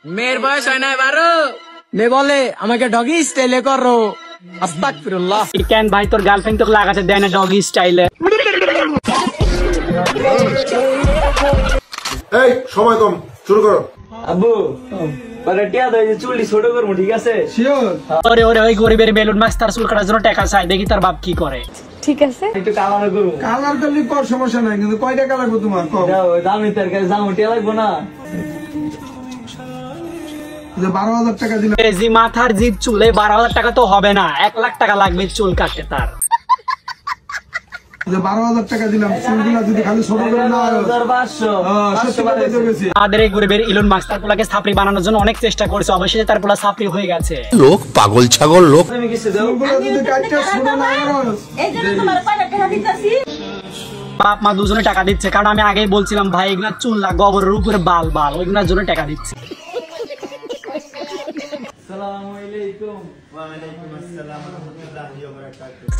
মেয়ের বয়স হয় না 12। মেয়ে বলে আমাকে ডগি স্টাইলে করো। আস্তাগফিরুল্লাহ। কেন ভাই তোর গার্লফ্রেন্ড তোকে লাগাতে দেয় না ডগি স্টাইলে? এই সময় কম, শুরু করো। আব্বু টিয়া দেয় যে চুলটি ছোট করবো, ঠিক আছে? ওরে ওরে ওই গরিবের বেলুন মাছ তার চুল কাটার জন্য টাকা চাই, দেখি তার বাপ কি করে। ঠিক আছে, একটু কালার করবো। কালার করলে কর, সমস্যা নাই, কিন্তু কয় টাকা লাগবে তোমার? দামি তার কাছে যাবো, টিয়া লাগবো না? 12,000 টাকা দিলাম। জি মাথার জিপ চুলে 12,000 টাকা তো হবে না, 1 লাখ টাকা লাগবে চুল কাটতে তার। 12,000 টাকা দিলাম, চুলগুলা যদি খালি ছোট করে না হয়। 500 আমাদের এই গরিবের ইলন মাস্ক তার পোলাকে ছাপরি বানানোর জন্য অনেক চেষ্টা করেছে, অবশেষে তার পোলা ছাপরি হয়ে গেছে। লোক পাগল ছাগল লোক। তুমি কিছু দাও। চুলগুলা যদি কাটতে ছোট না হয়। বাপ মা দুজনে টাকা দিচ্ছে, কারণ আমি আগেই বলছিলাম ভাই এগুলা চুল না, গোবরের উপরে বাল বাল, ওইগুলোর জন্য টাকা দিচ্ছে।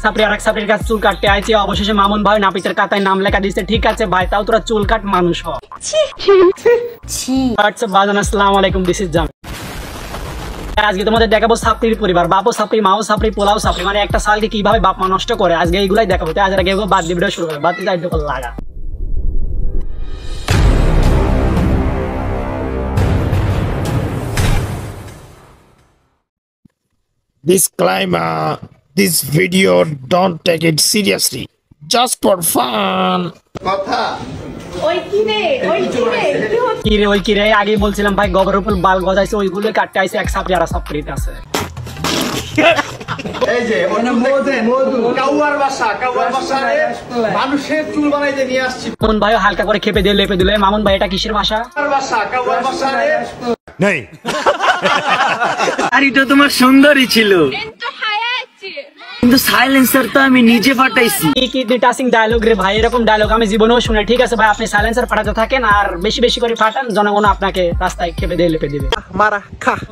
ছাপরি আর এক ছাপরির কাছে চুল কাটতে আইছে, অবশেষে মামুন ভাই নাপিতের খাতায় নাম লেখা দিচ্ছে। ঠিক আছে ভাই, তাও তোরা চুল কাট মানুষ হ। আসসালামু আলাইকুম, দিস ইজ জাম। আজকে তোমাদের দেখাবো ছাপরির পরিবার, বাপও ছাপরি, মাও ছাপরি, পোলাও ছাপরি, মানে একটা সালকে কিভাবে বাপ মা নষ্ট করে, আজকে এইগুলাই দেখাবো। আজ আগে বাদ দিয়ে ভিডিও শুরু করে, বাদ দিয়ে লাগা। Disclaimer: this video don't take it seriously, just for fun. কি রে ওই কি রে, আগেই বলছিলাম ভাই গোবরের উপর বাল গজাইছে, ওইগুলো কাটতে আইছে এক ছাপরি আর ছাপরিতে আছে। এই যে মধু কাউয়ার বাসা মানুষের চুল বানাইতে নিয়ে আসছি। মামুন ভাই হালকা করে খেপে দিয়ে লেপে দিলে। মামুন ভাই এটা কিসের ভাষা? কাউয়ার বাসা नहीं আর এটা তোমার সুন্দরই ছিল, কিন্তু সাইলেন্সার তো আমি নিজে ফাটাইছি। কি টাচিং ডায়লগ রে ভাই, এরকম ডায়লগ আমি জীবনেও শুনে। ঠিক আছে ভাই, আপনি সাইলেন্সার ফাটাতে থাকেন আর বেশি বেশি করে ফাটান, জনগণ আপনাকে রাস্তায় খেপে দিয়ে লেপে দিবে।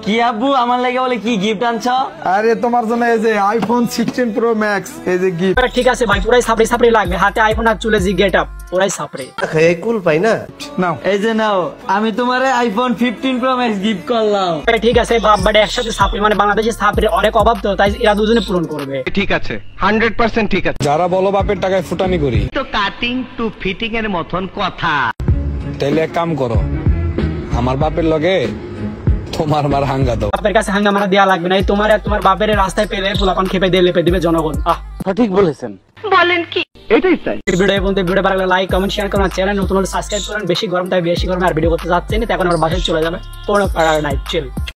কি আব্বু আমার লাগে বলে কি গিফট আনছো? আরে তোমার জন্য এই যে আইফোন 16 প্রো ম্যাক্স, এই যে গিফট। ঠিক আছে ভাই, পুরাই ছাপরি ছাপরি লাগবে, হাতে আইফোন আর চুলে জি গেট আপ, পুরাই ছাপরি। কুল পাই না নাও। এই যে নাও, আমি তোমারে আইফোন 15 প্রো ম্যাক্স গিফট করলাম। ঠিক আছে বাপ বাড়ি একসাথে ছাপরি, মানে বাংলাদেশের ছাপরির অনেক অভাব, তো তাই এরা দুজনে পূরণ করবে। ঠিক আছে, 100% ঠিক আছে। যারা বলো বাপের টাকায় ফুটানি করি, তো কাটিং টু ফিটিং এর মতন কথা। তাইলে এক কাম করো, আমার বাপের লগে তোমার মার হাঙ্গা দাও। বাপের কাছে হাঙ্গা মারা দেওয়া লাগবে না, এই তোমার আর তোমার বাপের রাস্তায় পেলে পোলাপান খেপে দিয়ে লেপে দিবে জনগণ। সঠিক বলেছেন, বলেন কি এটাই তাই। ভিডিও ভালো লাগলে লাইক কমেন্ট শেয়ার করুন, চ্যানেল নতুন হলে সাবস্ক্রাইব করুন। বেশি গরম তাই বেশি গরমে আর ভিডিও করতে যাচ্ছে না, এখন আমার বাসায় চলে যাবে, কোনো প্যারা নাই, চিল।